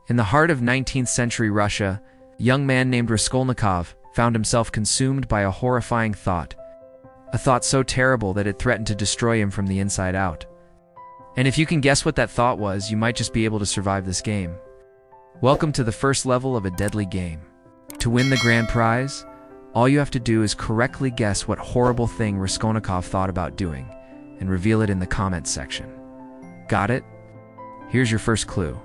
In the heart of 19th century Russia, a young man named Raskolnikov found himself consumed by a horrifying thought. A thought so terrible that it threatened to destroy him from the inside out. And if you can guess what that thought was, you might just be able to survive this game. Welcome to the first level of a deadly game. To win the grand prize, all you have to do is correctly guess what horrible thing Raskolnikov thought about doing, and reveal it in the comments section. Got it? Here's your first clue.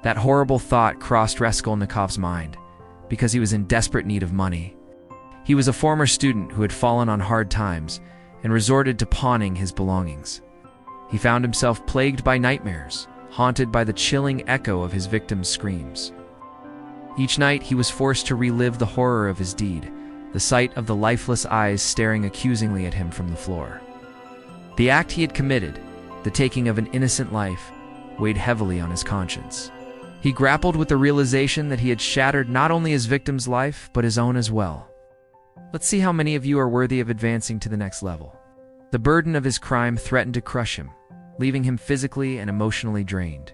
That horrible thought crossed Raskolnikov's mind because he was in desperate need of money. He was a former student who had fallen on hard times and resorted to pawning his belongings. He found himself plagued by nightmares, haunted by the chilling echo of his victim's screams. Each night he was forced to relive the horror of his deed, the sight of the lifeless eyes staring accusingly at him from the floor. The act he had committed, the taking of an innocent life, weighed heavily on his conscience. He grappled with the realization that he had shattered not only his victim's life, but his own as well. Let's see how many of you are worthy of advancing to the next level. The burden of his crime threatened to crush him, leaving him physically and emotionally drained.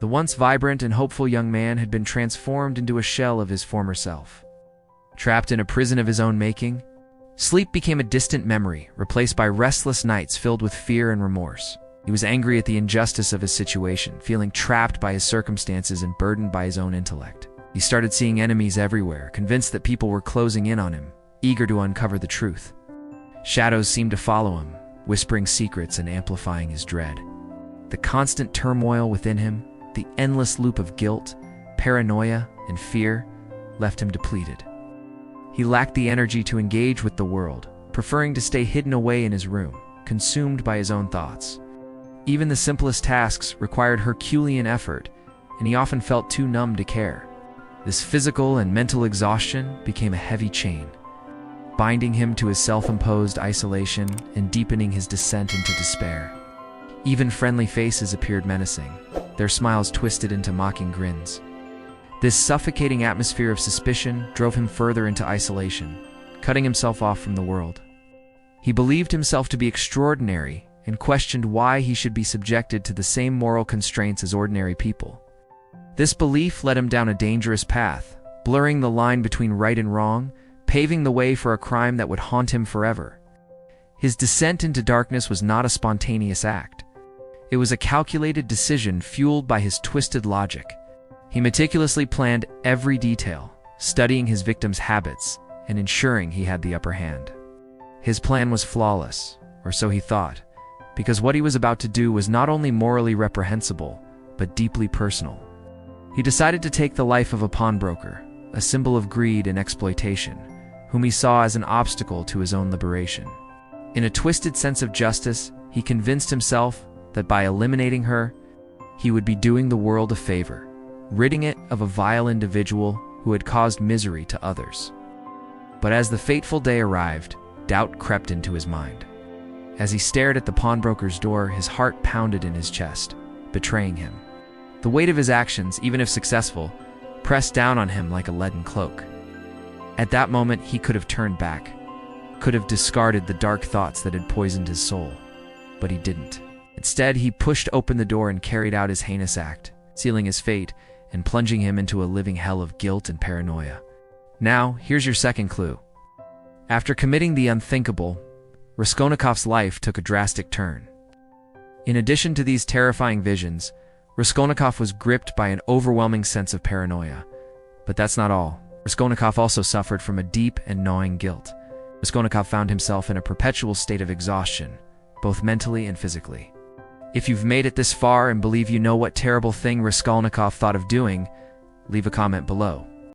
The once vibrant and hopeful young man had been transformed into a shell of his former self. Trapped in a prison of his own making, sleep became a distant memory, replaced by restless nights filled with fear and remorse. He was angry at the injustice of his situation, feeling trapped by his circumstances and burdened by his own intellect. He started seeing enemies everywhere, convinced that people were closing in on him, eager to uncover the truth. Shadows seemed to follow him, whispering secrets and amplifying his dread. The constant turmoil within him, the endless loop of guilt, paranoia, and fear, left him depleted. He lacked the energy to engage with the world, preferring to stay hidden away in his room, consumed by his own thoughts. Even the simplest tasks required Herculean effort, and he often felt too numb to care. This physical and mental exhaustion became a heavy chain, binding him to his self-imposed isolation and deepening his descent into despair. Even friendly faces appeared menacing, their smiles twisted into mocking grins. This suffocating atmosphere of suspicion drove him further into isolation, cutting himself off from the world. He believed himself to be extraordinary and questioned why he should be subjected to the same moral constraints as ordinary people. This belief led him down a dangerous path, blurring the line between right and wrong, paving the way for a crime that would haunt him forever. His descent into darkness was not a spontaneous act. It was a calculated decision fueled by his twisted logic. He meticulously planned every detail, studying his victim's habits and ensuring he had the upper hand. His plan was flawless, or so he thought, because what he was about to do was not only morally reprehensible, but deeply personal. He decided to take the life of a pawnbroker, a symbol of greed and exploitation, whom he saw as an obstacle to his own liberation. In a twisted sense of justice, he convinced himself that by eliminating her, he would be doing the world a favor, ridding it of a vile individual who had caused misery to others. But as the fateful day arrived, doubt crept into his mind. As he stared at the pawnbroker's door, his heart pounded in his chest, betraying him. The weight of his actions, even if successful, pressed down on him like a leaden cloak. At that moment, he could have turned back, could have discarded the dark thoughts that had poisoned his soul, but he didn't. Instead, he pushed open the door and carried out his heinous act, sealing his fate and plunging him into a living hell of guilt and paranoia. Now, here's your second clue. After committing the unthinkable, Raskolnikov's life took a drastic turn. In addition to these terrifying visions, Raskolnikov was gripped by an overwhelming sense of paranoia. But that's not all. Raskolnikov also suffered from a deep and gnawing guilt. Raskolnikov found himself in a perpetual state of exhaustion, both mentally and physically. If you've made it this far and believe you know what terrible thing Raskolnikov thought of doing, leave a comment below.